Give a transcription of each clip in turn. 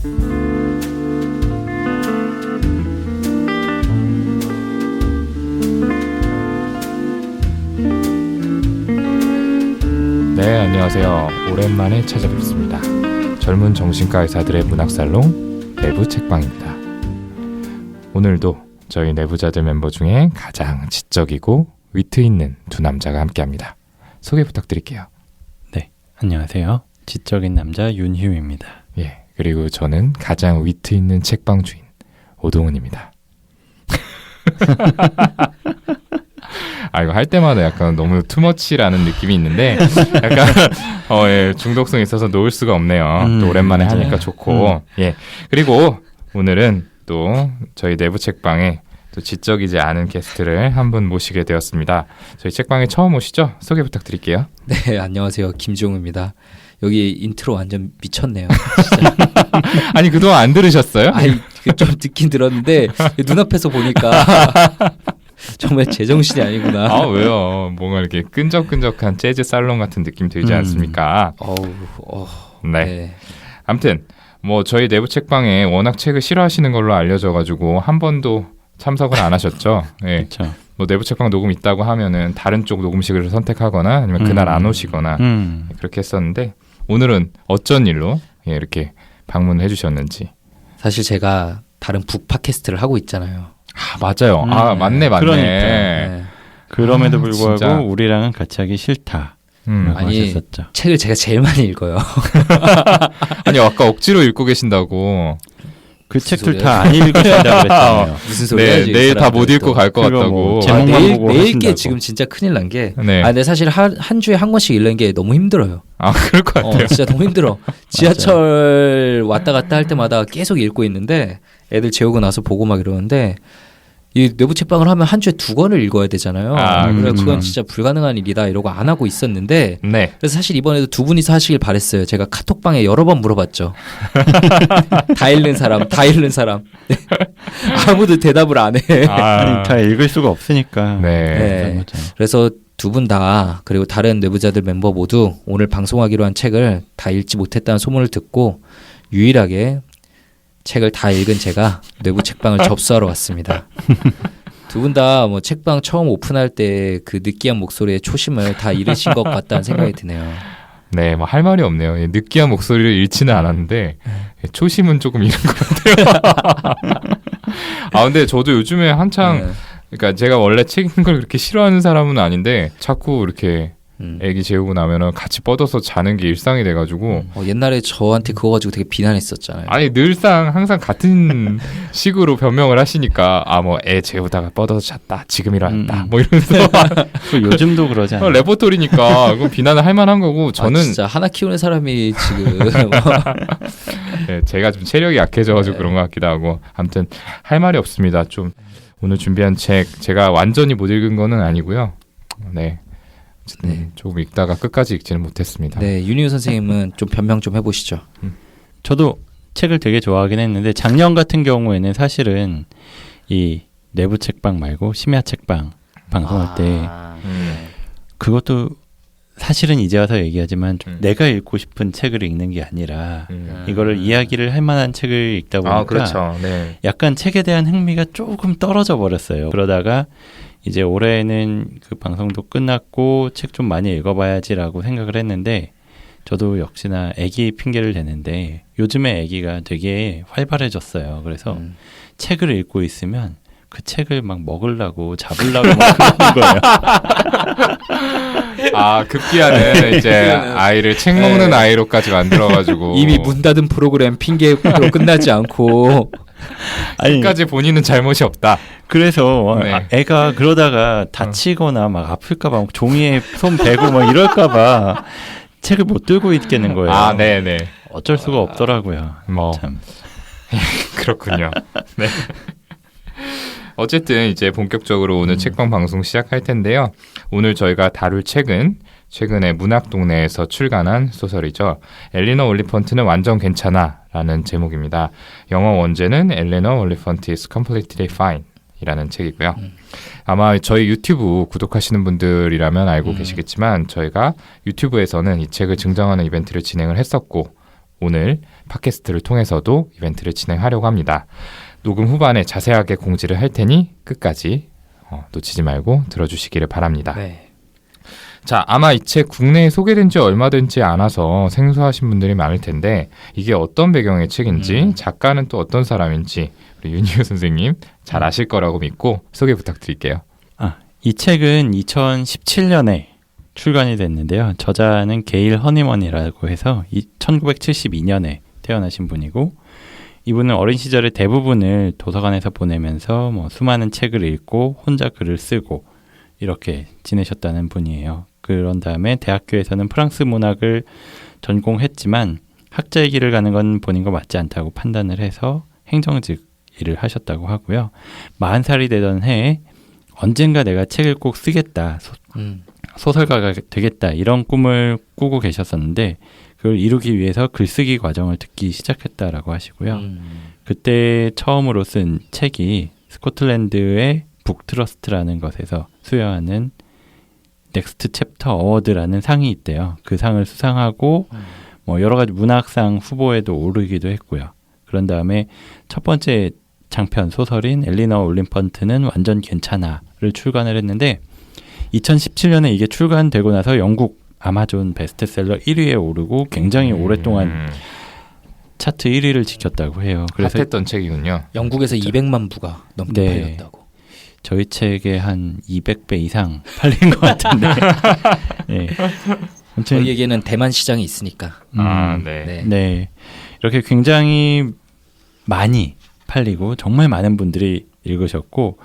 네, 안녕하세요. 오랜만에 찾아뵙습니다. 젊은 정신과 의사들의 문학살롱 내부 책방입니다. 오늘도 저희 내부자들 멤버 중에 가장 지적이고 위트 있는 두 남자가 함께합니다. 소개 부탁드릴게요. 네, 안녕하세요. 지적인 남자 윤희우입니다. 예, 그리고 저는 가장 위트 있는 책방 주인 오동훈입니다. 이거 할 때마다 약간 너무 투머치라는 느낌이 있는데 약간 예, 중독성이 있어서 놓을 수가 없네요. 또 오랜만에 하니까 좋고 예, 그리고 오늘은 또 저희 내부 책방에 또 지적이지 않은 게스트를 한 분 모시게 되었습니다. 저희 책방에 처음 오시죠? 소개 부탁드릴게요. 네, 안녕하세요. 김종우입니다. 여기 인트로 완전 미쳤네요. 진짜. 아니 그동안 안 들으셨어요? 아니 좀 듣긴 들었는데 눈앞에서 보니까 정말 제정신이 아니구나. 아 왜요? 뭔가 이렇게 끈적끈적한 재즈 살롱 같은 느낌 들지 않습니까? 네. 네. 아무튼 뭐 저희 내부 책방에 워낙 책을 싫어하시는 걸로 알려져가지고 한 번도 참석을 안 하셨죠. 네. 그렇죠. 뭐 내부 책방 녹음 있다고 하면은 다른 쪽 녹음식을 선택하거나 아니면 그날 안 오시거나 그렇게 했었는데 오늘은 어쩐 일로 이렇게 방문을 해주셨는지. 사실 제가 다른 북 팟캐스트를 하고 있잖아요. 아 맞아요. 맞네. 그러니까. 네. 그럼에도 불구하고 진짜. 우리랑은 같이 하기 싫다. 아니 하셨었죠. 책을 제가 제일 많이 읽어요. 아니 아까 억지로 읽고 계신다고. 그 무슨 책들 소리야? 다 안 읽으신다고 그랬잖아요. 무슨 소리야? 네, 지금 내일 다 못 사람들은 읽고 또. 갈 것 그거 같다고. 뭐 제목만 내일 보고 게 하신다고. 지금 진짜 큰일 난 게. 네. 근데 사실 한 주에 한 권씩 읽는 게 너무 힘들어요. 아 그럴 것 같아요. 진짜 너무 힘들어. 지하철 왔다 갔다 할 때마다 계속 읽고 있는데 애들 재우고 나서 보고 막 이러는데 이 내부 책방을 하면 한 주에 2권을 읽어야 되잖아요. 그래서 그렇죠. 그건 진짜 불가능한 일이다 이러고 안 하고 있었는데 네. 그래서 사실 이번에도 두 분이서 하시길 바랬어요. 제가 카톡방에 여러 번 물어봤죠. 다 읽는 사람. 아무도 대답을 안 해. 아니, 다 읽을 수가 없으니까. 네. 네. 거죠. 그래서 두 분 다 그리고 다른 내부자들 멤버 모두 오늘 방송하기로 한 책을 다 읽지 못했다는 소문을 듣고 유일하게 책을 다 읽은 제가 내부 책방을 접수하러 왔습니다. 두 분 다 뭐 책방 처음 오픈할 때 그 느끼한 목소리의 초심을 다 잃으신 것 같다는 생각이 드네요. 네, 뭐 할 말이 없네요. 예, 느끼한 목소리를 잃지는 않았는데 예, 초심은 조금 잃은 것 같아요. 근데 저도 요즘에 한창 그러니까 제가 원래 책 읽는 걸 그렇게 싫어하는 사람은 아닌데 자꾸 이렇게 애기 재우고 나면은 같이 뻗어서 자는 게 일상이 돼가지고 옛날에 저한테 그거 가지고 되게 비난했었잖아요. 아니 늘상 항상 같은 식으로 변명을 하시니까 뭐 애 재우다가 뻗어서 잤다 지금 일어났다 뭐 이러면서 요즘도 그러지 않아요? 레포토리니까 그건 비난을 할 만한 거고 저는 진짜 하나 키우는 사람이 지금 네, 제가 좀 체력이 약해져가지고 그런 것 같기도 하고 아무튼 할 말이 없습니다. 좀 오늘 준비한 책 제가 완전히 못 읽은 거는 아니고요. 네. 조금 읽다가 끝까지 읽지는 못했습니다. 네, 윤희우 선생님은 좀 변명 좀 해보시죠. 저도 책을 되게 좋아하긴 했는데 작년 같은 경우에는 사실은 이 내부 책방 말고 심야 책방 방송할 때 그것도 사실은 이제 와서 얘기하지만 좀 내가 읽고 싶은 책을 읽는 게 아니라 이거를 이야기를 할 만한 책을 읽다 보니까 그렇죠. 네. 약간 책에 대한 흥미가 조금 떨어져 버렸어요. 그러다가 이제 올해는 그 방송도 끝났고 책 좀 많이 읽어봐야지라고 생각을 했는데 저도 역시나 아기 핑계를 대는데 요즘에 아기가 되게 활발해졌어요. 그래서 책을 읽고 있으면 그 책을 막 먹으려고 잡으려고 막 그러는 거예요. 급기야는 이제 아이를 책 먹는 아이로까지 만들어가지고 이미 문 닫은 프로그램 핑계로 끝나지 않고 끝까지 본인은 잘못이 없다. 그래서 네. 애가 그러다가 다치거나 막 아플까봐 막 종이에 손 베고 막 이럴까봐 책을 못 들고 있겠는 거예요. 네네. 어쩔 수가 없더라고요. 뭐 참. 그렇군요. 네. 어쨌든 이제 본격적으로 오늘 책방 방송 시작할 텐데요. 오늘 저희가 다룰 책은 최근에 문학동네에서 출간한 소설이죠. 엘리너 올리펀트는 완전 괜찮아 라는 제목입니다. 영어 원제는 엘리너 올리펀트 is completely fine 이라는 책이고요. 아마 저희 유튜브 구독하시는 분들이라면 알고 계시겠지만 저희가 유튜브에서는 이 책을 증정하는 이벤트를 진행을 했었고 오늘 팟캐스트를 통해서도 이벤트를 진행하려고 합니다. 녹음 후반에 자세하게 공지를 할 테니 끝까지 놓치지 말고 들어주시기를 바랍니다. 네. 자, 아마 이 책 국내에 소개된 지 얼마 되지 않아서 생소하신 분들이 많을 텐데 이게 어떤 배경의 책인지 작가는 또 어떤 사람인지 우리 윤희우 선생님 잘 아실 거라고 믿고 소개 부탁드릴게요. 이 책은 2017년에 출간이 됐는데요. 저자는 게일 허니먼이라고 해서 1972년에 태어나신 분이고 이분은 어린 시절의 대부분을 도서관에서 보내면서 뭐 수많은 책을 읽고 혼자 글을 쓰고 이렇게 지내셨다는 분이에요. 그런 다음에 대학교에서는 프랑스 문학을 전공했지만 학자의 길을 가는 건 본인과 맞지 않다고 판단을 해서 행정직 일을 하셨다고 하고요. 40살이 되던 해에 언젠가 내가 책을 꼭 쓰겠다, 소설가가 되겠다 이런 꿈을 꾸고 계셨었는데 그걸 이루기 위해서 글쓰기 과정을 듣기 시작했다라고 하시고요. 그때 처음으로 쓴 책이 스코틀랜드의 북트러스트라는 것에서 수여하는 넥스트 챕터 어워드라는 상이 있대요. 그 상을 수상하고 뭐 여러 가지 문학상 후보에도 오르기도 했고요. 그런 다음에 첫 번째 장편 소설인 엘리너 올림펀트는 완전 괜찮아를 출간을 했는데 2017년에 이게 출간되고 나서 영국 아마존 베스트셀러 1위에 오르고 굉장히 오랫동안 차트 1위를 지켰다고 해요. 그래서 핫했던 책이군요. 영국에서 200만 부가 넘게 네. 팔렸다고. 저희 책의 한 200배 이상 팔린 것 같은데. 네. 아무튼 저희에게는 대만 시장이 있으니까. 네. 네. 네. 이렇게 굉장히 많이 팔리고 정말 많은 분들이 읽으셨고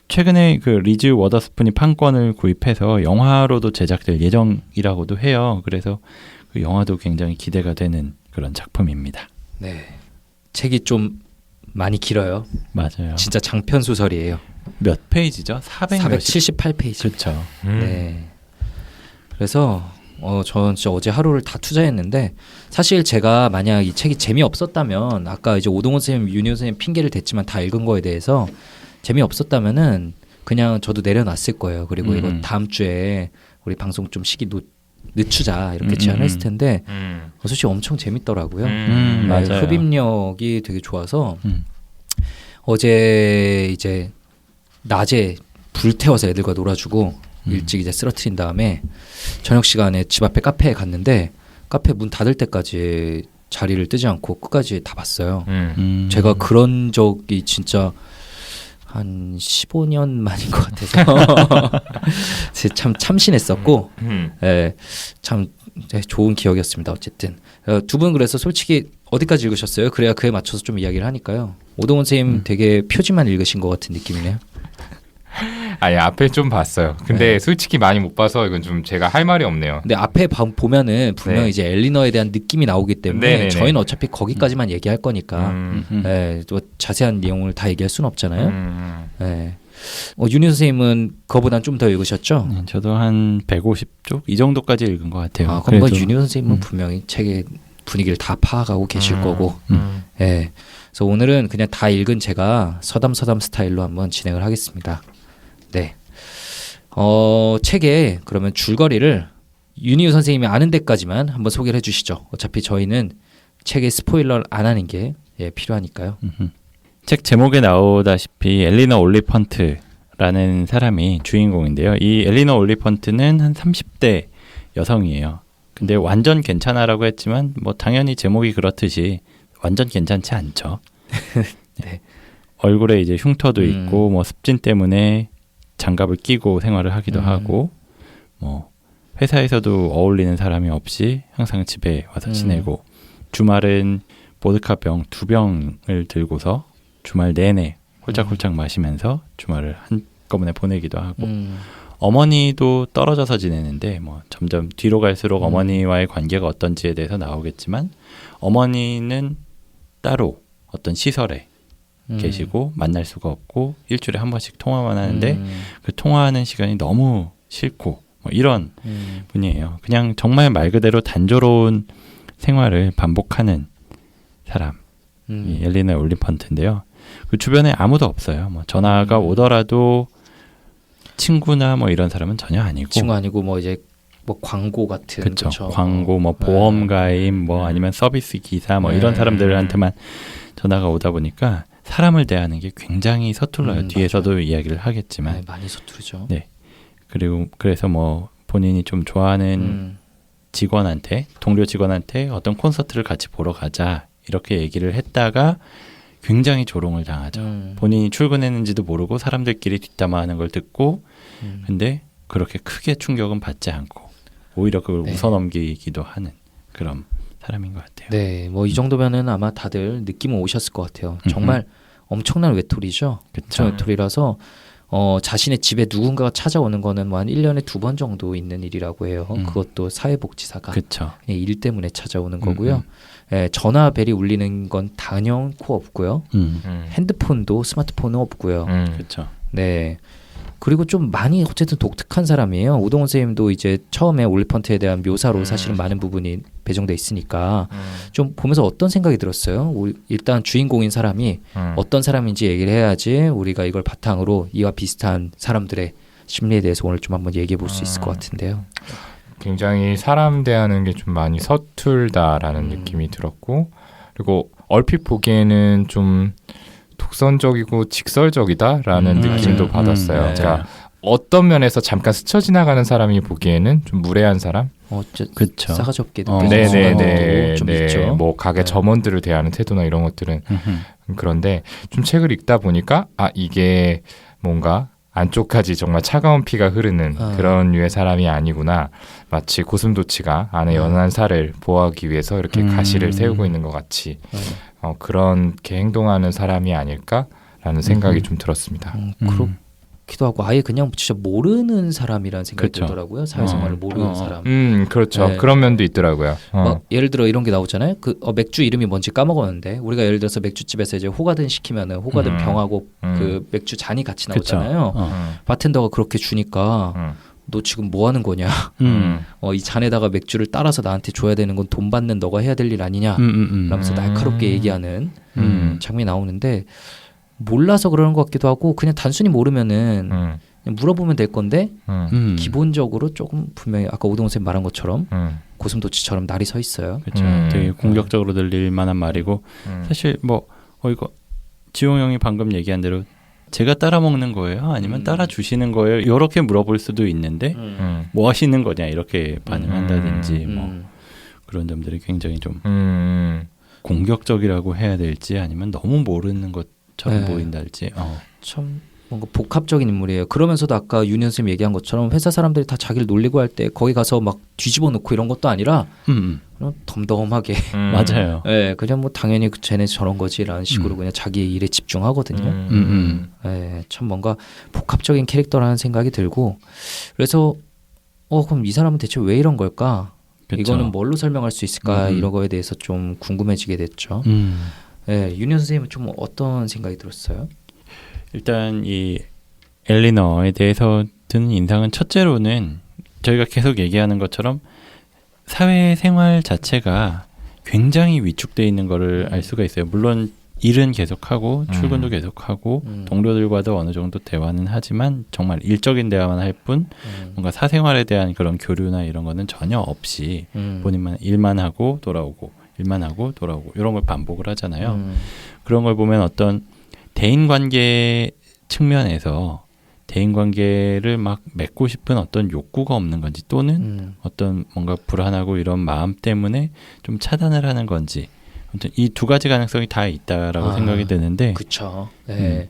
최근에 그 리즈 워더스푼이 판권을 구입해서 영화로도 제작될 예정이라고도 해요. 그래서 그 영화도 굉장히 기대가 되는 그런 작품입니다. 네. 책이 좀 많이 길어요. 맞아요. 진짜 장편 소설이에요. 몇 페이지죠? 478페이지. 그렇죠. 네. 그래서 저는 진짜 어제 하루를 다 투자했는데 사실 제가 만약 이 책이 재미없었다면 아까 이제 오동원 선생님, 윤희우 선생님 핑계를 댔지만 다 읽은 거에 대해서 재미없었다면은 그냥 저도 내려놨을 거예요. 그리고 이거 다음 주에 우리 방송 좀 시기 늦추자 이렇게 제안했을 텐데 솔직히 엄청 재밌더라고요. 네, 맞아요. 흡입력이 되게 좋아서 어제 이제 낮에 불태워서 애들과 놀아주고 일찍 이제 쓰러트린 다음에 저녁 시간에 집 앞에 카페에 갔는데 카페 문 닫을 때까지 자리를 뜨지 않고 끝까지 다 봤어요. 제가 그런 적이 진짜 한 15년 만인 것 같아서 참 참신했었고 참 좋은 기억이었습니다. 어쨌든 두 분 그래서 솔직히 어디까지 읽으셨어요? 그래야 그에 맞춰서 좀 이야기를 하니까요. 오동원 선생님 되게 표지만 읽으신 것 같은 느낌이네요. 아니 앞에 좀 봤어요. 근데 솔직히 많이 못 봐서 이건 좀 제가 할 말이 없네요. 근데 앞에 보면은 분명 네. 이제 엘리너에 대한 느낌이 나오기 때문에 네네네. 저희는 어차피 거기까지만 얘기할 거니까 또 자세한 내용을 다 얘기할 수는 없잖아요. 네. 윤희 선생님은 그거보단 좀 더 읽으셨죠? 네, 저도 한 150쪽 이 정도까지 읽은 것 같아요. 아, 그럼 뭐 윤희 선생님은 분명히 책의 분위기를 다 파악하고 계실 거고. 네. 그래서 오늘은 그냥 다 읽은 제가 서담 스타일로 한번 진행을 하겠습니다. 네. 책의 그러면 줄거리를 윤희우 선생님이 아는 데까지만 한번 소개를 해주시죠. 어차피 저희는 책의 스포일러를 안 하는 게 필요하니까요. 책 제목에 나오다시피 엘리너 올리펀트라는 사람이 주인공인데요. 이 엘리너 올리펀트는 한 30대 여성이에요. 근데 완전 괜찮아라고 했지만 뭐 당연히 제목이 그렇듯이 완전 괜찮지 않죠. 네. 얼굴에 이제 흉터도 있고 뭐 습진 때문에 장갑을 끼고 생활을 하기도 하고 뭐 회사에서도 어울리는 사람이 없이 항상 집에 와서 지내고 주말은 보드카병 2병을 들고서 주말 내내 홀짝홀짝 마시면서 주말을 한꺼번에 보내기도 하고 어머니도 떨어져서 지내는데 뭐 점점 뒤로 갈수록 어머니와의 관계가 어떤지에 대해서 나오겠지만 어머니는 따로 어떤 시설에 계시고 만날 수가 없고 일주일에 한 번씩 통화만 하는데 그 통화하는 시간이 너무 싫고 뭐 이런 분이에요. 그냥 정말 말 그대로 단조로운 생활을 반복하는 사람 이 엘리너 올리펀트인데요. 그 주변에 아무도 없어요. 뭐 전화가 오더라도 친구나 뭐 이런 사람은 전혀 아니고 친구 아니고 뭐 이제 뭐 광고 같은 그렇죠. 그쵸? 광고, 뭐 보험 가입, 뭐 아니면 서비스 기사, 뭐 이런 사람들한테만 전화가 오다 보니까 사람을 대하는 게 굉장히 서툴러요. 뒤에서도 맞아요. 이야기를 하겠지만. 네, 많이 서투르죠. 네. 그리고 그래서 뭐 본인이 좀 좋아하는 직원한테, 동료 직원한테 어떤 콘서트를 같이 보러 가자 이렇게 얘기를 했다가 굉장히 조롱을 당하죠. 본인이 출근했는지도 모르고 사람들끼리 뒷담화하는 걸 듣고 근데 그렇게 크게 충격은 받지 않고 오히려 그걸 네. 웃어넘기기도 하는 그런 사람인 것 같아요. 네, 뭐 이 정도면은 아마 다들 느낌은 오셨을 것 같아요. 정말 엄청난 외톨이죠. 엄청난 외톨이라서 자신의 집에 누군가가 찾아오는 거는 뭐 한 1년에 2번 정도 있는 일이라고 해요. 그것도 사회복지사가 그렇죠. 그냥 일 때문에 찾아오는 거고요. 예, 전화벨이 울리는 건 당연코 없고요. 핸드폰도 스마트폰은 없고요. 그렇죠. 네. 그리고 좀 많이 어쨌든 독특한 사람이에요. 오동원 선생님도 이제 처음에 올리펀트에 대한 묘사로 사실은 많은 부분이 배정돼 있으니까 좀 보면서 어떤 생각이 들었어요? 일단 주인공인 사람이 어떤 사람인지 얘기를 해야지 우리가 이걸 바탕으로 이와 비슷한 사람들의 심리에 대해서 오늘 좀 한번 얘기해 볼 수 있을 것 같은데요. 굉장히 사람 대하는 게 좀 많이 서툴다라는 느낌이 들었고 그리고 얼핏 보기에는 좀 독선적이고 직설적이다라는 느낌도 받았어요. 네. 그러니까 어떤 면에서 잠깐 스쳐 지나가는 사람이 보기에는 좀 무례한 사람? 그렇죠. 싸가지 없게 네네네. 좀 네. 있죠. 뭐 가게 점원들을 대하는 태도나 이런 것들은 그런데 좀 책을 읽다 보니까 이게 뭔가 안쪽까지 정말 차가운 피가 흐르는 그런 류의 사람이 아니구나. 마치 고슴도치가 안에 연한 살을 보호하기 위해서 이렇게 가시를 세우고 있는 것 같이 그렇게 행동하는 사람이 아닐까라는 생각이 좀 들었습니다. 그렇기도 하고 아예 그냥 진짜 모르는 사람이라는 생각이 그렇죠. 들더라고요. 사회생활을 모르는 사람. 그렇죠. 네. 그런 면도 있더라고요. 막 예를 들어 이런 게 나오잖아요. 맥주 이름이 뭔지 까먹었는데 우리가 예를 들어서 맥주집에서 이제 호가든 시키면은 호가든 병하고 그 맥주 잔이 같이 나오잖아요. 바텐더가 그렇게 주니까 너 지금 뭐 하는 거냐? 이 잔에다가 맥주를 따라서 나한테 줘야 되는 건 돈 받는 너가 해야 될 일 아니냐? 라면서 날카롭게 얘기하는 장면이 나오는데 몰라서 그러는 것 같기도 하고 그냥 단순히 모르면은 그냥 물어보면 될 건데 기본적으로 조금 분명히 아까 오동원 선생님 말한 것처럼 고슴도치처럼 날이 서 있어요. 그렇죠. 되게 공격적으로 들릴 만한 말이고 사실 뭐 이거 지용 형이 방금 얘기한 대로 제가 따라 먹는 거예요? 아니면 따라 주시는 거예요? 이렇게 물어볼 수도 있는데 뭐 하시는 거냐 이렇게 반응한다든지 뭐 그런 점들이 굉장히 좀 공격적이라고 해야 될지 아니면 너무 모르는 것처럼 보인달지 참 뭔가 복합적인 인물이에요. 그러면서도 아까 윤현 선생님 얘기한 것처럼 회사 사람들이 다 자기를 놀리고 할 때 거기 가서 막 뒤집어 놓고 이런 것도 아니라 그냥 덤덤하게 맞아요. 네, 그냥 뭐 당연히 쟤네 저런 거지라는 식으로 그냥 자기 일에 집중하거든요. 네, 참 뭔가 복합적인 캐릭터라는 생각이 들고 그래서 그럼 이 사람은 대체 왜 이런 걸까? 그쵸. 이거는 뭘로 설명할 수 있을까? 이런 거에 대해서 좀 궁금해지게 됐죠. 네, 윤현 선생님은 좀 어떤 생각이 들었어요? 일단 이 엘리너에 대해서 드는 인상은 첫째로는 저희가 계속 얘기하는 것처럼 사회생활 자체가 굉장히 위축돼 있는 거를 알 수가 있어요. 물론 일은 계속하고 출근도 계속하고 동료들과도 어느 정도 대화는 하지만 정말 일적인 대화만 할 뿐 뭔가 사생활에 대한 그런 교류나 이런 거는 전혀 없이 본인만 일만 하고 돌아오고 일만 하고 돌아오고 이런 걸 반복을 하잖아요. 그런 걸 보면 어떤 대인관계 측면에서 대인관계를 막 맺고 싶은 어떤 욕구가 없는 건지 또는 어떤 뭔가 불안하고 이런 마음 때문에 좀 차단을 하는 건지 아무튼 이 두 가지 가능성이 다 있다라고 생각이 드는데 그쵸. 네.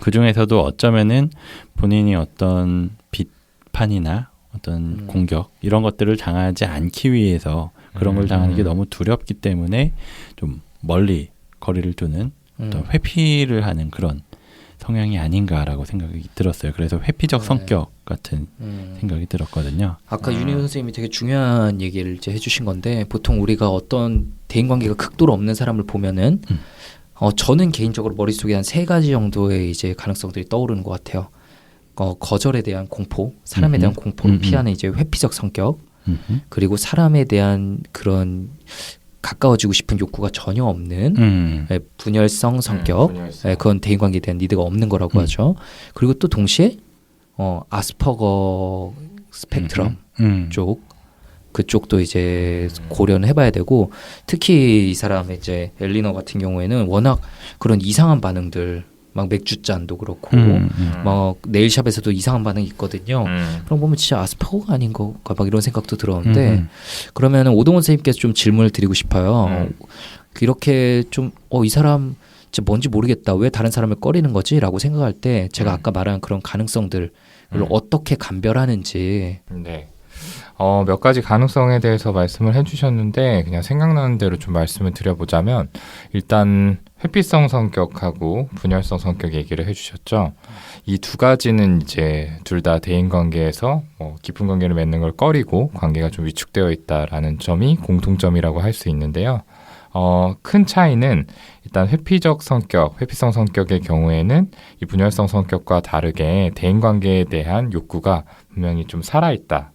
그 중에서도 어쩌면은 본인이 어떤 비판이나 어떤 공격 이런 것들을 당하지 않기 위해서 그런 걸 당하는 게 너무 두렵기 때문에 좀 멀리 거리를 두는 어떤 회피를 하는 그런 성향이 아닌가라고 생각이 들었어요. 그래서 회피적 성격 같은 생각이 들었거든요. 아까 윤희호 선생님이 되게 중요한 얘기를 이제 해주신 건데 보통 우리가 어떤 대인관계가 극도로 없는 사람을 보면은 저는 개인적으로 머릿속에 한 3가지 정도의 이제 가능성들이 떠오르는 것 같아요. 거절에 대한 공포, 사람에 대한 공포를 피하는 이제 회피적 성격, 그리고 사람에 대한 그런 가까워지고 싶은 욕구가 전혀 없는 분열성 성격, 그건 대인관계에 대한 니드가 없는 거라고 하죠. 그리고 또 동시에 아스퍼거 스펙트럼 쪽 그쪽도 이제 고려는 해봐야 되고 특히 이 사람의 이제 엘리너 같은 경우에는 워낙 그런 이상한 반응들 막 맥주잔도 그렇고 막 네일샵에서도 이상한 반응이 있거든요. 그럼 보면 진짜 아스퍼거가 아닌 거가 막 이런 생각도 들었는데 그러면은 오동원 선생님께서 좀 질문을 드리고 싶어요. 이렇게 좀 이 사람 진짜 뭔지 모르겠다. 왜 다른 사람을 꺼리는 거지? 라고 생각할 때 제가 아까 말한 그런 가능성들을 어떻게 감별하는지. 네. 몇 가지 가능성에 대해서 말씀을 해주셨는데 그냥 생각나는 대로 좀 말씀을 드려보자면 일단 회피성 성격하고 분열성 성격 얘기를 해주셨죠. 이 두 가지는 이제 둘 다 대인관계에서 깊은 관계를 맺는 걸 꺼리고 관계가 좀 위축되어 있다라는 점이 공통점이라고 할 수 있는데요. 큰 차이는 일단 회피적 성격, 회피성 성격의 경우에는 이 분열성 성격과 다르게 대인관계에 대한 욕구가 분명히 좀 살아있다.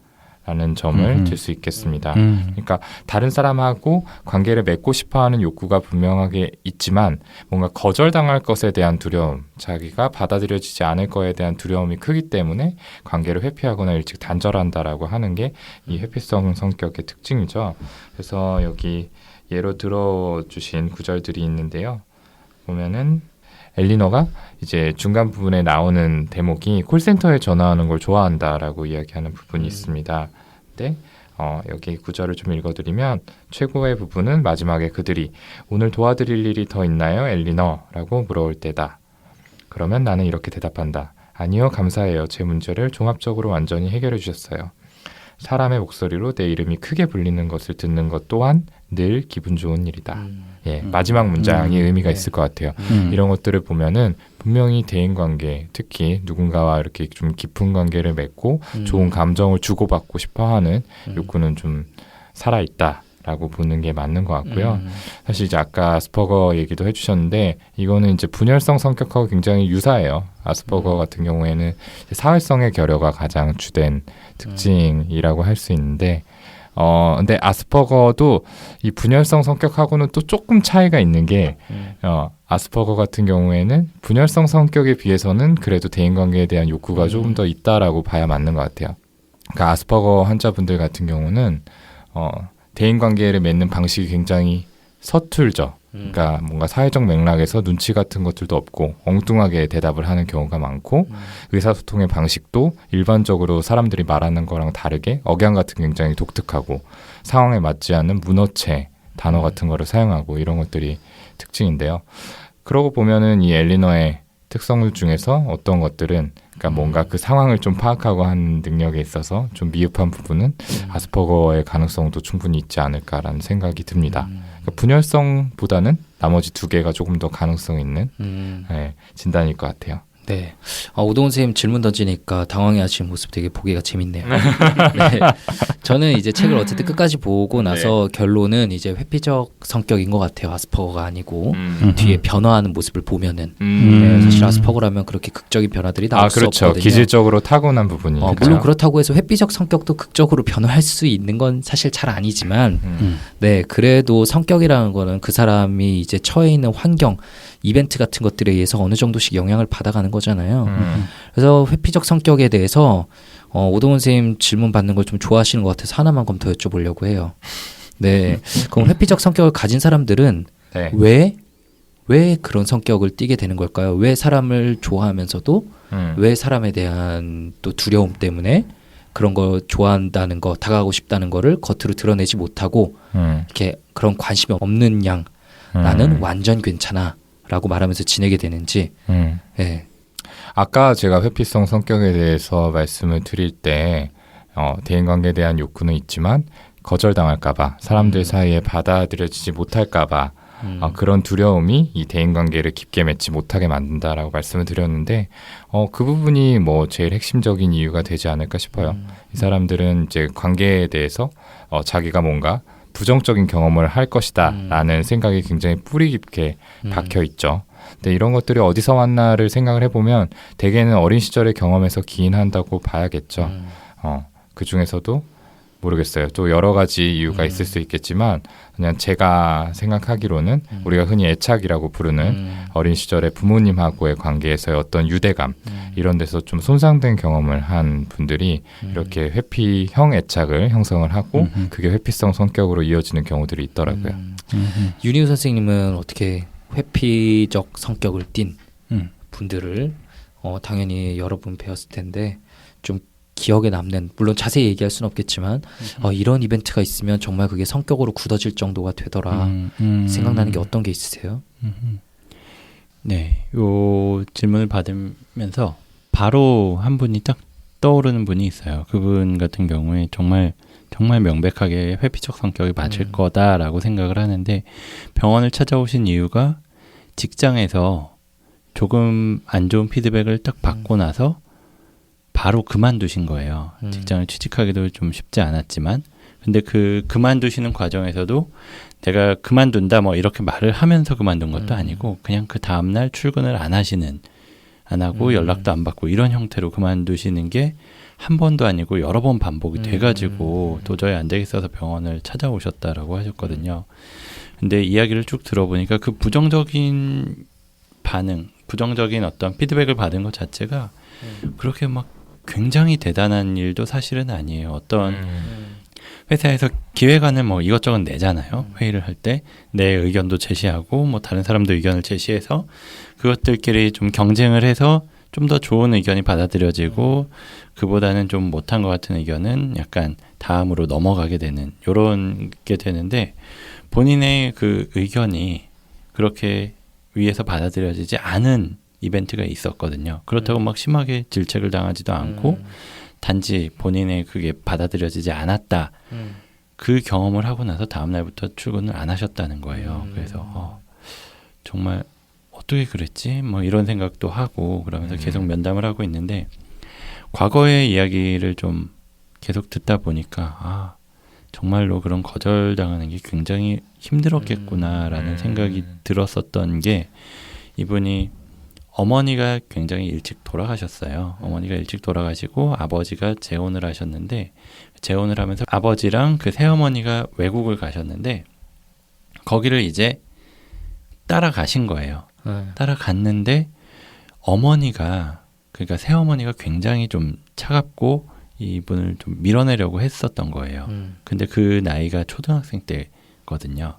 라는 점을 들 수 있겠습니다. 그러니까 다른 사람하고 관계를 맺고 싶어하는 욕구가 분명하게 있지만 뭔가 거절당할 것에 대한 두려움, 자기가 받아들여지지 않을 거에 대한 두려움이 크기 때문에 관계를 회피하거나 일찍 단절한다라고 하는 게 이 회피성 성격의 특징이죠. 그래서 여기 예로 들어주신 구절들이 있는데요. 보면은 엘리너가 이제 중간 부분에 나오는 대목이 콜센터에 전화하는 걸 좋아한다라고 이야기하는 부분이 있습니다. 근데 여기 구절을 좀 읽어드리면 최고의 부분은 마지막에 그들이 오늘 도와드릴 일이 더 있나요, 엘리너? 라고 물어올 때다. 그러면 나는 이렇게 대답한다. 아니요, 감사해요. 제 문제를 종합적으로 완전히 해결해 주셨어요. 사람의 목소리로 내 이름이 크게 불리는 것을 듣는 것 또한 늘 기분 좋은 일이다. 예, 마지막 문장이 의미가 있을 것 같아요. 이런 것들을 보면은 분명히 대인관계, 특히 누군가와 이렇게 좀 깊은 관계를 맺고 좋은 감정을 주고받고 싶어하는 욕구는 좀 살아있다라고 보는 게 맞는 것 같고요. 사실 이제 아까 아스퍼거 얘기도 해주셨는데 이거는 이제 분열성 성격하고 굉장히 유사해요. 아스퍼거 같은 경우에는 사회성의 결여가 가장 주된 특징이라고 할 수 있는데 근데 아스퍼거도 이 분열성 성격하고는 또 조금 차이가 있는 게 아스퍼거 같은 경우에는 분열성 성격에 비해서는 그래도 대인관계에 대한 욕구가 조금 더 있다라고 봐야 맞는 것 같아요. 그러니까 아스퍼거 환자분들 같은 경우는 대인관계를 맺는 방식이 굉장히 서툴죠. 그러니까 뭔가 사회적 맥락에서 눈치 같은 것들도 없고 엉뚱하게 대답을 하는 경우가 많고 의사소통의 방식도 일반적으로 사람들이 말하는 거랑 다르게 억양 같은 게 굉장히 독특하고 상황에 맞지 않는 문어체 단어 같은 거를 사용하고 이런 것들이 특징인데요. 그러고 보면은 이 엘리너의 특성들 중에서 어떤 것들은 그러니까 뭔가 그 상황을 좀 파악하고 하는 능력에 있어서 좀 미흡한 부분은 아스퍼거의 가능성도 충분히 있지 않을까라는 생각이 듭니다. 그러니까 분열성보다는 나머지 두 개가 조금 더 가능성 있는 진단일 것 같아요. 네. 오동훈 선생님 질문 던지니까 당황해하시는 모습 되게 보기가 재밌네요. 네. 저는 이제 책을 어쨌든 끝까지 보고 나서 결론은 이제 회피적 성격인 것 같아요. 아스퍼거가 아니고 뒤에 변화하는 모습을 보면은 네, 사실 아스퍼거라면 그렇게 극적인 변화들이 나올 수 그렇죠. 없거든요. 기질적으로 타고난 부분이 물론 그렇다고 해서 회피적 성격도 극적으로 변화할 수 있는 건 사실 잘 아니지만 네 그래도 성격이라는 거는 그 사람이 이제 처해 있는 환경 이벤트 같은 것들에 의해서 어느 정도씩 영향을 받아가는 거잖아요. 그래서 회피적 성격에 대해서 오동훈 선생님 질문 받는 걸 좀 좋아하시는 것 같아서 하나만 더 여쭤보려고 해요. 네, 그럼 회피적 성격을 가진 사람들은 네. 왜 그런 성격을 띠게 되는 걸까요? 왜 사람을 좋아하면서도 왜 사람에 대한 또 두려움 때문에 그런 거 좋아한다는 거, 다가가고 싶다는 거를 겉으로 드러내지 못하고 이렇게 그런 관심이 없는 양 나는 완전 괜찮아 라고 말하면서 지내게 되는지 네. 아까 제가 회피성 성격에 대해서 말씀을 드릴 때 대인관계에 대한 욕구는 있지만 거절당할까봐 사람들 사이에 받아들여지지 못할까봐 그런 두려움이 이 대인관계를 깊게 맺지 못하게 만든다라고 말씀을 드렸는데 그 부분이 뭐 제일 핵심적인 이유가 되지 않을까 싶어요. 이 사람들은 이제 관계에 대해서 자기가 뭔가 부정적인 경험을 할 것이다 라는 생각이 굉장히 뿌리 깊게 박혀 있죠. 근데 이런 것들이 어디서 왔나를 생각을 해보면 대개는 어린 시절의 경험에서 기인한다고 봐야겠죠. 그 중에서도 모르겠어요. 또 여러 가지 이유가 있을 수 있겠지만 그냥 제가 생각하기로는 우리가 흔히 애착이라고 부르는 어린 시절에 부모님하고의 관계에서의 어떤 유대감 이런 데서 좀 손상된 경험을 한 분들이 이렇게 회피형 애착을 형성을 하고 그게 회피성 성격으로 이어지는 경우들이 있더라고요. 윤희우 선생님은 어떻게 회피적 성격을 띤 분들을 당연히 여러 분 배웠을 텐데 좀 기억에 남는, 물론 자세히 얘기할 수는 없겠지만 이런 이벤트가 있으면 정말 그게 성격으로 굳어질 정도가 되더라 생각나는 게 어떤 게 있으세요? 네, 요 질문을 받으면서 바로 한 분이 딱 떠오르는 분이 있어요. 그분 같은 경우에 정말 명백하게 회피적 성격이 맞을 거다라고 생각을 하는데 병원을 찾아오신 이유가 직장에서 조금 안 좋은 피드백을 딱 받고 나서 바로 그만두신 거예요. 직장을 취직하기도 좀 쉽지 않았지만 근데 그 그만두시는 과정에서도 내가 그만둔다 뭐 이렇게 말을 하면서 그만둔 것도 아니고 그냥 그 다음날 출근을 안 하고 연락도 안 받고 이런 형태로 그만두시는 게 한 번도 아니고 여러 번 반복이 돼가지고 도저히 안 되겠어서 병원을 찾아오셨다라고 하셨거든요. 근데 이야기를 쭉 들어보니까 그 부정적인 반응, 부정적인 어떤 피드백을 받은 것 자체가 그렇게 막 굉장히 대단한 일도 사실은 아니에요. 어떤 회사에서 기획안을 뭐 이것저것 내잖아요. 회의를 할 때 내 의견도 제시하고 뭐 다른 사람도 의견을 제시해서 그것들끼리 좀 경쟁을 해서 좀 더 좋은 의견이 받아들여지고 그보다는 좀 못한 것 같은 의견은 약간 다음으로 넘어가게 되는 요런 게 되는데 본인의 그 의견이 그렇게 위에서 받아들여지지 않은 이벤트가 있었거든요. 그렇다고 막 심하게 질책을 당하지도 않고 단지 본인의 그게 받아들여지지 않았다. 그 경험을 하고 나서 다음 날부터 출근을 안 하셨다는 거예요. 그래서 정말 어떻게 그랬지? 뭐 이런 생각도 하고 그러면서 계속 면담을 하고 있는데 과거의 이야기를 좀 계속 듣다 보니까 정말로 그런 거절당하는 게 굉장히 힘들었겠구나라는 생각이 들었었던 게 이분이 어머니가 굉장히 일찍 돌아가셨어요. 어머니가 일찍 돌아가시고 아버지가 재혼을 하셨는데 재혼을 하면서 아버지랑 그 새어머니가 외국을 가셨는데 거기를 이제 따라가신 거예요. 따라갔는데 어머니가 그러니까 새어머니가 굉장히 좀 차갑고 이분을 좀 밀어내려고 했었던 거예요. 근데 그 나이가 초등학생 때거든요.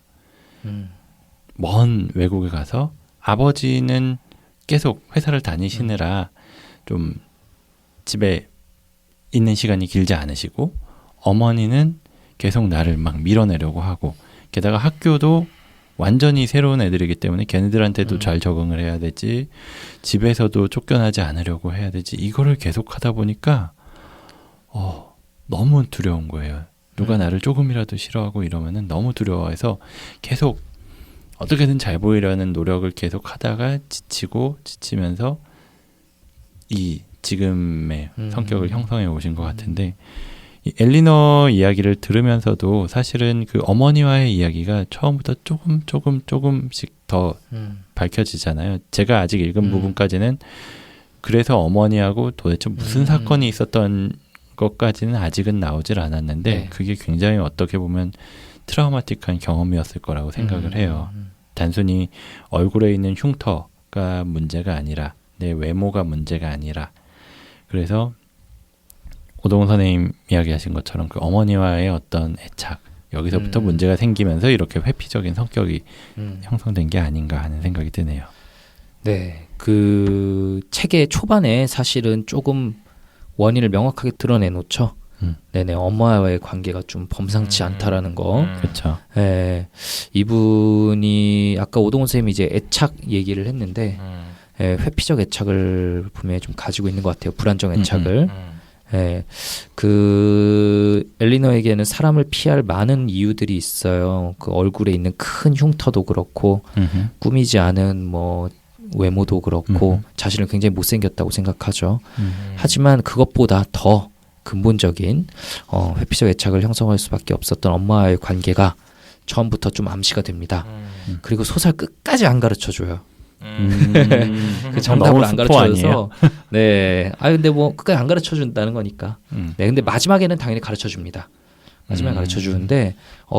먼 외국에 가서 아버지는 계속 회사를 다니시느라 좀 집에 있는 시간이 길지 않으시고 어머니는 계속 나를 막 밀어내려고 하고 게다가 학교도 완전히 새로운 애들이기 때문에 걔네들한테도 잘 적응을 해야 되지 집에서도 쫓겨나지 않으려고 해야 되지 이거를 계속 하다 보니까 너무 두려운 거예요. 누가 나를 조금이라도 싫어하고 이러면은 너무 두려워해서 계속 어떻게든 잘 보이려는 노력을 계속 하다가 지치면서 이 지금의 성격을 형성해 오신 것 같은데 이 엘리너 이야기를 들으면서도 사실은 그 어머니와의 이야기가 처음부터 조금씩 더 밝혀지잖아요. 제가 아직 읽은 부분까지는 그래서 어머니하고 도대체 무슨 사건이 있었던 것까지는 아직은 나오질 않았는데 그게 굉장히 어떻게 보면 트라우마틱한 경험이었을 거라고 생각을 해요. 단순히 얼굴에 있는 흉터가 문제가 아니라 내 외모가 문제가 아니라 그래서 오동훈 선생님 이야기하신 것처럼 그 어머니와의 어떤 애착 여기서부터 문제가 생기면서 이렇게 회피적인 성격이 형성된 게 아닌가 하는 생각이 드네요. 네, 그 책의 초반에 사실은 조금 원인을 명확하게 드러내놓죠. 네네, 엄마와의 관계가 좀 범상치 않다라는 거. 그렇죠. 네, 이분이 아까 오동훈 선생님이 이제 애착 얘기를 했는데 회피적 애착을 분명히 좀 가지고 있는 것 같아요. 불안정 애착을. 그 엘리너에게는 사람을 피할 많은 이유들이 있어요. 그 얼굴에 있는 큰 흉터도 그렇고 꾸미지 않은 뭐 외모도 그렇고 자신을 굉장히 못생겼다고 생각하죠. 하지만 그것보다 더 근본적인 회피적 애착을 형성할 수밖에 없었던 엄마와의 관계가 처음부터 좀 암시가 됩니다. 그리고 소설 끝까지 안 가르쳐줘요. 그 정답을 안 가르쳐줘서 네, 근데 뭐 끝까지 안 가르쳐준다는 거니까. 네, 근데 마지막에는 당연히 가르쳐줍니다. 마지막에 가르쳐 주는데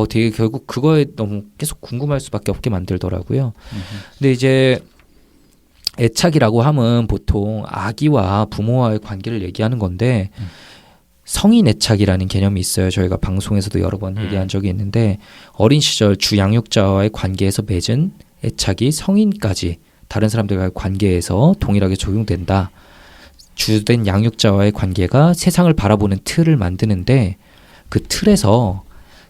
되게 결국 그거에 너무 계속 궁금할 수밖에 없게 만들더라고요. 근데 이제 애착이라고 하면 보통 아기와 부모와의 관계를 얘기하는 건데 성인 애착이라는 개념이 있어요. 저희가 방송에서도 여러 번 얘기한 적이 있는데 어린 시절 주 양육자와의 관계에서 맺은 애착이 성인까지 다른 사람들과의 관계에서 동일하게 적용된다. 주된 양육자와의 관계가 세상을 바라보는 틀을 만드는데 그 틀에서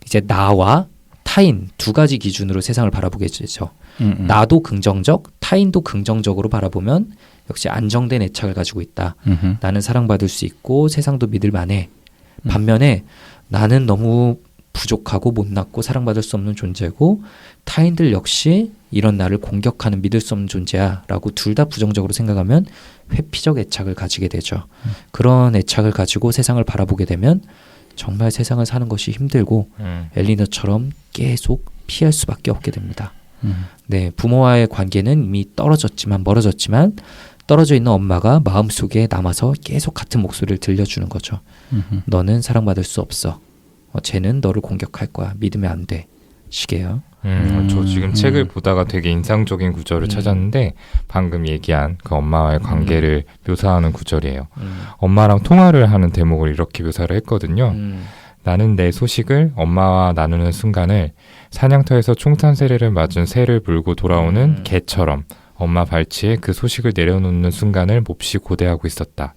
이제 나와 타인 두 가지 기준으로 세상을 바라보게 되죠. 나도 긍정적, 타인도 긍정적으로 바라보면 역시 안정된 애착을 가지고 있다. 나는 사랑받을 수 있고 세상도 믿을 만해. 반면에 나는 너무 부족하고 못났고 사랑받을 수 없는 존재고 타인들 역시 이런 나를 공격하는 믿을 수 없는 존재야 라고 둘 다 부정적으로 생각하면 회피적 애착을 가지게 되죠. 그런 애착을 가지고 세상을 바라보게 되면 정말 세상을 사는 것이 힘들고 엘리너처럼 계속 피할 수밖에 없게 됩니다. 네, 부모와의 관계는 이미 멀어졌지만 떨어져 있는 엄마가 마음속에 남아서 계속 같은 목소리를 들려주는 거죠. 너는 사랑받을 수 없어. 쟤는 너를 공격할 거야. 믿으면 안 돼. 시계요. 저 지금 책을 보다가 되게 인상적인 구절을 찾았는데 방금 얘기한 그 엄마와의 관계를 묘사하는 구절이에요. 엄마랑 통화를 하는 대목을 이렇게 묘사를 했거든요. 나는 내 소식을 엄마와 나누는 순간을 사냥터에서 총탄세례를 맞은 새를 물고 돌아오는 개처럼 엄마 발치에 그 소식을 내려놓는 순간을 몹시 고대하고 있었다.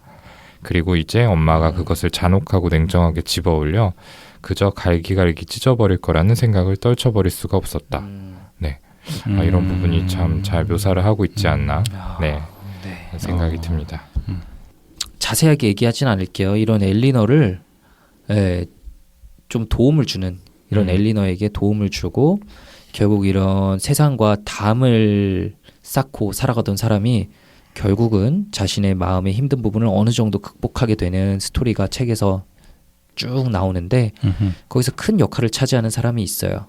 그리고 이제 엄마가 그것을 잔혹하고 냉정하게 집어올려 그저 갈기갈기 찢어버릴 거라는 생각을 떨쳐버릴 수가 없었다. 네, 이런 부분이 참 잘 묘사를 하고 있지 않나 네, 생각이 듭니다. 자세하게 얘기하진 않을게요. 이런 엘리너를 좀 도움을 주는 이런 엘리너에게 도움을 주고 결국 이런 세상과 담을 쌓고 살아가던 사람이 결국은 자신의 마음의 힘든 부분을 어느 정도 극복하게 되는 스토리가 책에서 쭉 나오는데 거기서 큰 역할을 차지하는 사람이 있어요.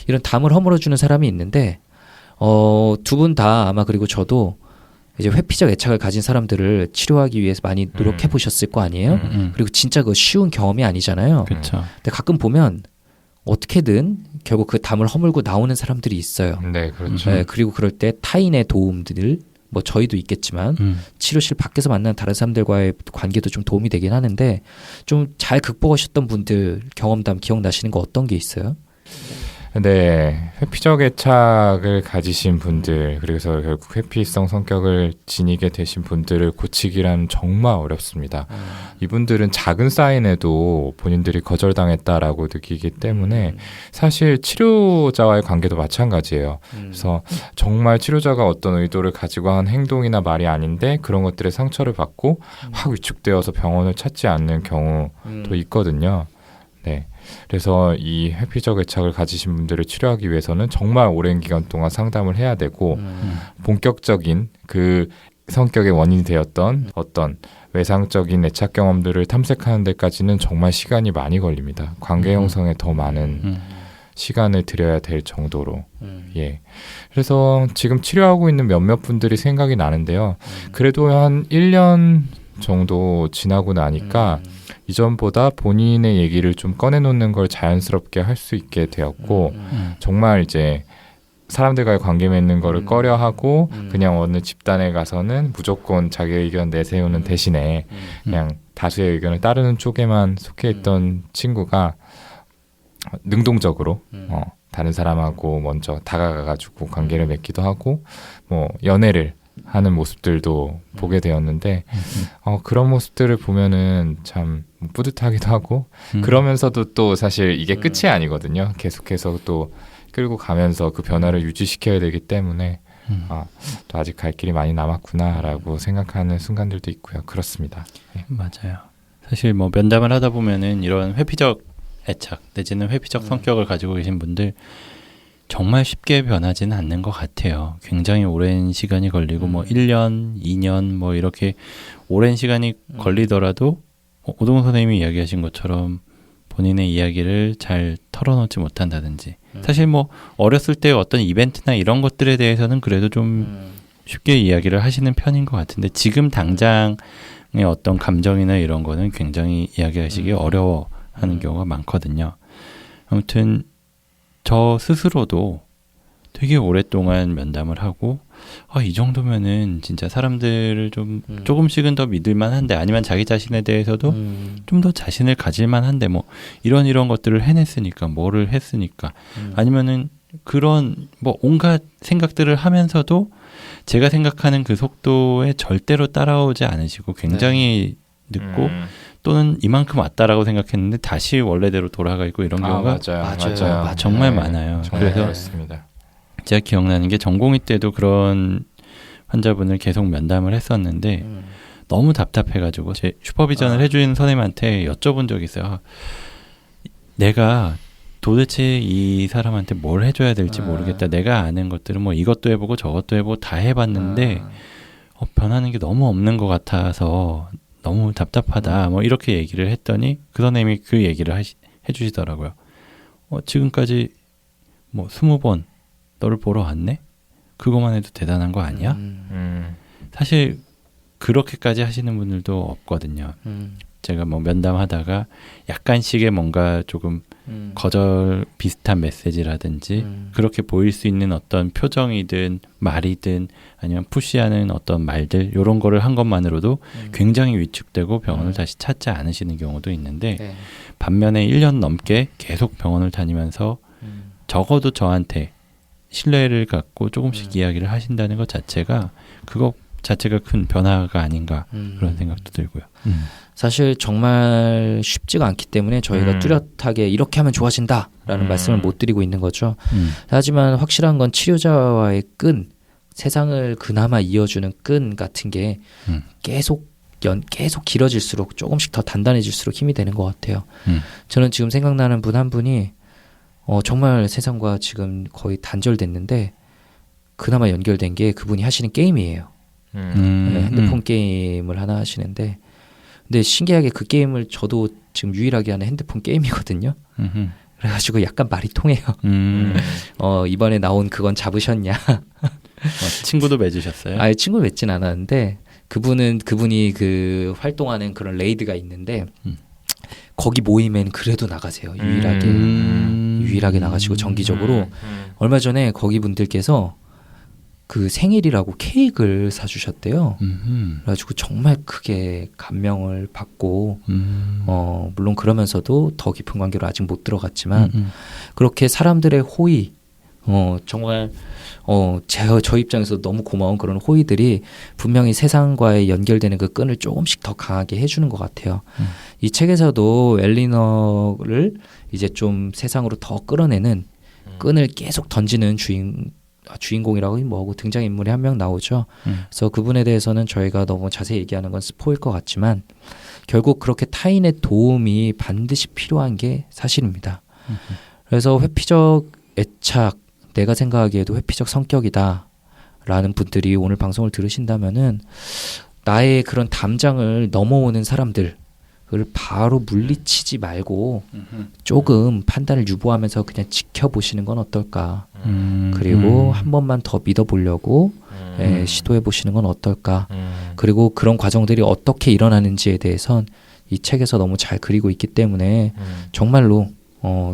이런 담을 허물어주는 사람이 있는데 두 분 다 아마 그리고 저도 이제 회피적 애착을 가진 사람들을 치료하기 위해서 많이 노력해 보셨을 거 아니에요? 그리고 진짜 그 쉬운 경험이 아니잖아요. 그렇죠. 근데 가끔 보면 어떻게든 결국 그 담을 허물고 나오는 사람들이 있어요. 네, 그렇죠. 네, 그리고 그럴 때 타인의 도움들 뭐 저희도 있겠지만 치료실 밖에서 만나는 다른 사람들과의 관계도 좀 도움이 되긴 하는데 좀 잘 극복하셨던 분들 경험담 기억나시는 거 어떤 게 있어요? 네, 회피적 애착을 가지신 분들, 그래서 결국 회피성 성격을 지니게 되신 분들을 고치기란 정말 어렵습니다. 이분들은 작은 사인에도 본인들이 거절당했다라고 느끼기 때문에 사실 치료자와의 관계도 마찬가지예요. 그래서 정말 치료자가 어떤 의도를 가지고 한 행동이나 말이 아닌데 그런 것들에 상처를 받고 확 위축되어서 병원을 찾지 않는 경우도 있거든요. 네. 그래서 이 회피적 애착을 가지신 분들을 치료하기 위해서는 정말 오랜 기간 동안 상담을 해야 되고 본격적인 그 성격의 원인이 되었던 어떤 외상적인 애착 경험들을 탐색하는 데까지는 정말 시간이 많이 걸립니다. 관계 형성에 더 많은 시간을 들여야 될 정도로. 예. 그래서 지금 치료하고 있는 몇몇 분들이 생각이 나는데요. 그래도 한 1년 정도 지나고 나니까 이전보다 본인의 얘기를 좀 꺼내놓는 걸 자연스럽게 할 수 있게 되었고 정말 이제 사람들과의 관계 맺는 거를 꺼려하고 그냥 어느 집단에 가서는 무조건 자기 의견 내세우는 대신에 그냥 다수의 의견을 따르는 쪽에만 속해 있던 친구가 능동적으로 다른 사람하고 먼저 다가가가지고 관계를 맺기도 하고 뭐 연애를 하는 모습들도 보게 되었는데 그런 모습들을 보면은 참 뿌듯하기도 하고 그러면서도 또 사실 이게 끝이 아니거든요. 계속해서 또 끌고 가면서 그 변화를 유지시켜야 되기 때문에 또 아직 갈 길이 많이 남았구나라고 생각하는 순간들도 있고요. 그렇습니다. 네. 맞아요. 사실 뭐 면담을 하다 보면은 이런 회피적 애착 내지는 회피적 성격을 가지고 계신 분들 정말 쉽게 변하지는 않는 것 같아요. 굉장히 오랜 시간이 걸리고 뭐 1년, 2년 뭐 이렇게 오랜 시간이 걸리더라도 오동훈 선생님이 이야기하신 것처럼 본인의 이야기를 잘 털어놓지 못한다든지 사실 뭐 어렸을 때 어떤 이벤트나 이런 것들에 대해서는 그래도 좀 쉽게 이야기를 하시는 편인 것 같은데 지금 당장의 어떤 감정이나 이런 거는 굉장히 이야기하시기 어려워하는 경우가 많거든요. 아무튼 저 스스로도 되게 오랫동안 면담을 하고 이 정도면은 진짜 사람들을 좀 조금씩은 더 믿을만 한데 아니면 자기 자신에 대해서도 좀 더 자신을 가질만 한데 뭐 이런 것들을 해냈으니까 뭐를 했으니까 아니면은 그런 뭐 온갖 생각들을 하면서도 제가 생각하는 그 속도에 절대로 따라오지 않으시고 굉장히 늦고 또는 이만큼 왔다라고 생각했는데 다시 원래대로 돌아가 있고 이런 경우가 맞아요. 정말 네, 많아요. 정말 그래서 그렇습니다. 제가 기억나는 게 전공의 때도 그런 환자분을 계속 면담을 했었는데 너무 답답해가지고 제 슈퍼비전을 해주는 선생님한테 여쭤본 적이 있어요. 내가 도대체 이 사람한테 뭘 해줘야 될지 모르겠다. 내가 아는 것들은 뭐 이것도 해보고 저것도 해보고 다 해봤는데 변하는 게 너무 없는 것 같아서 너무 답답하다. 뭐 이렇게 얘기를 했더니 그 선생님이 그 얘기를 해주시더라고요. 지금까지 뭐 20번 너를 보러 왔네? 그것만 해도 대단한 거 아니야? 사실 그렇게까지 하시는 분들도 없거든요. 제가 뭐 면담하다가 약간씩의 뭔가 조금 거절 비슷한 메시지라든지 그렇게 보일 수 있는 어떤 표정이든 말이든 아니면 푸시하는 어떤 말들 이런 거를 한 것만으로도 굉장히 위축되고 병원을 다시 찾지 않으시는 경우도 있는데 네. 반면에 1년 넘게 계속 병원을 다니면서 적어도 저한테 신뢰를 갖고 조금씩 이야기를 하신다는 것 자체가 그거 자체가 큰 변화가 아닌가 그런 생각도 들고요. 사실 정말 쉽지가 않기 때문에 저희가 뚜렷하게 이렇게 하면 좋아진다라는 말씀을 못 드리고 있는 거죠. 하지만 확실한 건 치료자와의 끈, 세상을 그나마 이어주는 끈 같은 게 계속 길어질수록 조금씩 더 단단해질수록 힘이 되는 것 같아요. 저는 지금 생각나는 분 한 분이 정말 세상과 지금 거의 단절됐는데 그나마 연결된 게 그분이 하시는 게임이에요. 네, 핸드폰 게임을 하나 하시는데 근데 신기하게 그 게임을 저도 지금 유일하게 하는 핸드폰 게임이거든요. 그래가지고 약간 말이 통해요. 이번에 나온 그건 잡으셨냐? 친구도 맺으셨어요? 아예 친구 맺진 않았는데 그분이 그 활동하는 그런 레이드가 있는데 거기 모임엔 그래도 나가세요. 유일하게 나가시고 정기적으로 얼마 전에 거기 분들께서 그 생일이라고 케이크를 사주셨대요. 그래가지고 정말 크게 감명을 받고 물론 그러면서도 더 깊은 관계로 아직 못 들어갔지만 그렇게 사람들의 호의 정말 저 입장에서 너무 고마운 그런 호의들이 분명히 세상과의 연결되는 그 끈을 조금씩 더 강하게 해주는 것 같아요. 이 책에서도 엘리너를 이제 좀 세상으로 더 끌어내는 끈을 계속 던지는 주인공이라고 뭐하고 등장인물이 한 명 나오죠. 그래서 그분에 대해서는 저희가 너무 자세히 얘기하는 건 스포일 것 같지만 결국 그렇게 타인의 도움이 반드시 필요한 게 사실입니다. 그래서 회피적 애착, 내가 생각하기에도 회피적 성격이다 라는 분들이 오늘 방송을 들으신다면은 나의 그런 담장을 넘어오는 사람들 그걸 바로 물리치지 말고 조금 판단을 유보하면서 그냥 지켜보시는 건 어떨까. 그리고 한 번만 더 믿어보려고 시도해보시는 건 어떨까. 그리고 그런 과정들이 어떻게 일어나는지에 대해선 이 책에서 너무 잘 그리고 있기 때문에 정말로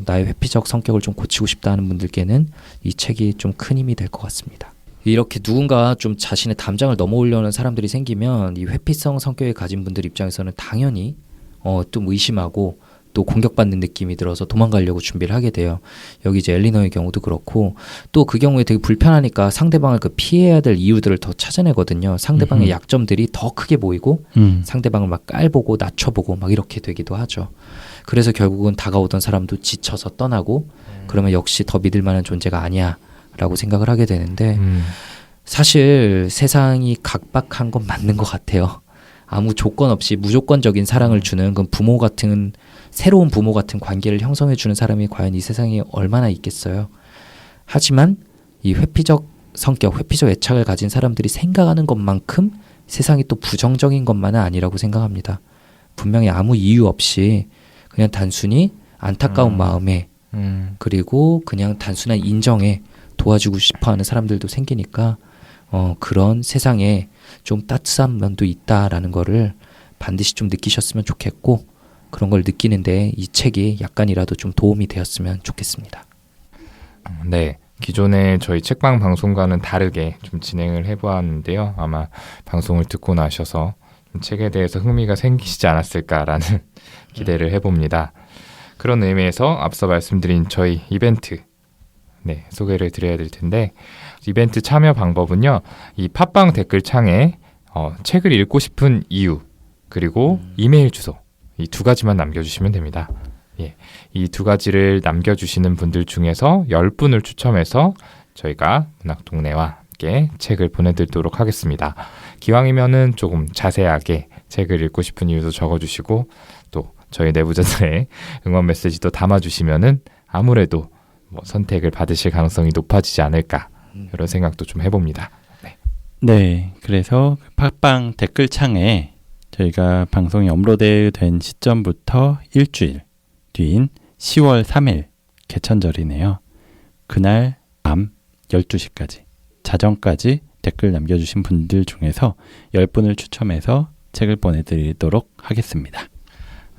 나의 회피적 성격을 좀 고치고 싶다 하는 분들께는 이 책이 좀 큰 힘이 될 것 같습니다. 이렇게 누군가 좀 자신의 담장을 넘어오려는 사람들이 생기면 이 회피성 성격을 가진 분들 입장에서는 당연히 좀 의심하고 또 공격받는 느낌이 들어서 도망가려고 준비를 하게 돼요. 여기 이제 엘리너의 경우도 그렇고 또 그 경우에 되게 불편하니까 상대방을 그 피해야 될 이유들을 더 찾아내거든요. 상대방의 약점들이 더 크게 보이고 상대방을 막 깔보고 낮춰보고 막 이렇게 되기도 하죠. 그래서 결국은 다가오던 사람도 지쳐서 떠나고 그러면 역시 더 믿을 만한 존재가 아니야 라고 생각을 하게 되는데 사실 세상이 각박한 건 맞는 것 같아요. 아무 조건 없이 무조건적인 사랑을 주는 그 부모 같은 새로운 부모 같은 관계를 형성해 주는 사람이 과연 이 세상에 얼마나 있겠어요. 하지만 이 회피적 성격, 회피적 애착을 가진 사람들이 생각하는 것만큼 세상이 또 부정적인 것만은 아니라고 생각합니다. 분명히 아무 이유 없이 그냥 단순히 안타까운 마음에 그리고 그냥 단순한 인정에 도와주고 싶어하는 사람들도 생기니까 그런 세상에 좀 따뜻한 면도 있다라는 거를 반드시 좀 느끼셨으면 좋겠고 그런 걸 느끼는데 이 책이 약간이라도 좀 도움이 되었으면 좋겠습니다. 네. 기존에 저희 책방 방송과는 다르게 좀 진행을 해보았는데요. 아마 방송을 듣고 나셔서 책에 대해서 흥미가 생기시지 않았을까라는 기대를 해봅니다. 그런 의미에서 앞서 말씀드린 저희 이벤트 소개를 드려야 될 텐데, 이벤트 참여 방법은요. 이 팟빵 댓글창에 책을 읽고 싶은 이유 그리고 이메일 주소 이 두 가지만 남겨주시면 됩니다. 예, 이 두 가지를 남겨주시는 분들 중에서 10분을 추첨해서 저희가 문학동네와 함께 책을 보내드리도록 하겠습니다. 기왕이면은 조금 자세하게 책을 읽고 싶은 이유도 적어주시고 또 저희 내부자들의 응원 메시지도 담아주시면은 아무래도 선택을 받으실 가능성이 높아지지 않을까 이런 생각도 좀 해봅니다. 네, 그래서 팟빵 댓글창에 저희가 방송이 업로드된 시점부터 일주일 뒤인 10월 3일 개천절이네요. 그날 밤 12시까지 자정까지 댓글 남겨주신 분들 중에서 10분을 추첨해서 책을 보내드리도록 하겠습니다.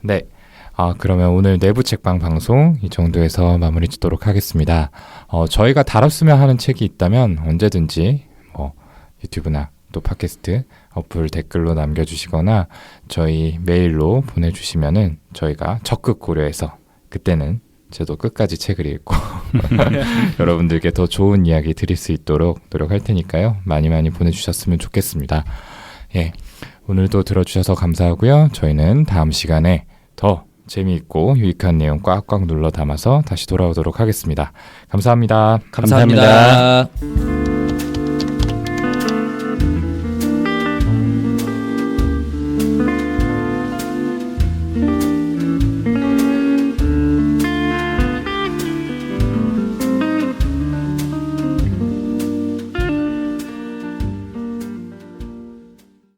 네. 그러면 오늘 내부 책방 방송 이 정도에서 마무리 짓도록 하겠습니다. 저희가 다뤘으면 하는 책이 있다면 언제든지 유튜브나 또 팟캐스트 어플 댓글로 남겨주시거나 저희 메일로 보내주시면은 저희가 적극 고려해서 그때는 저도 끝까지 책을 읽고 여러분들께 더 좋은 이야기 드릴 수 있도록 노력할 테니까요. 많이 많이 보내주셨으면 좋겠습니다. 예, 오늘도 들어주셔서 감사하고요. 저희는 다음 시간에 더 재미있고 유익한 내용 꽉꽉 눌러 담아서 다시 돌아오도록 하겠습니다. 감사합니다. 감사합니다.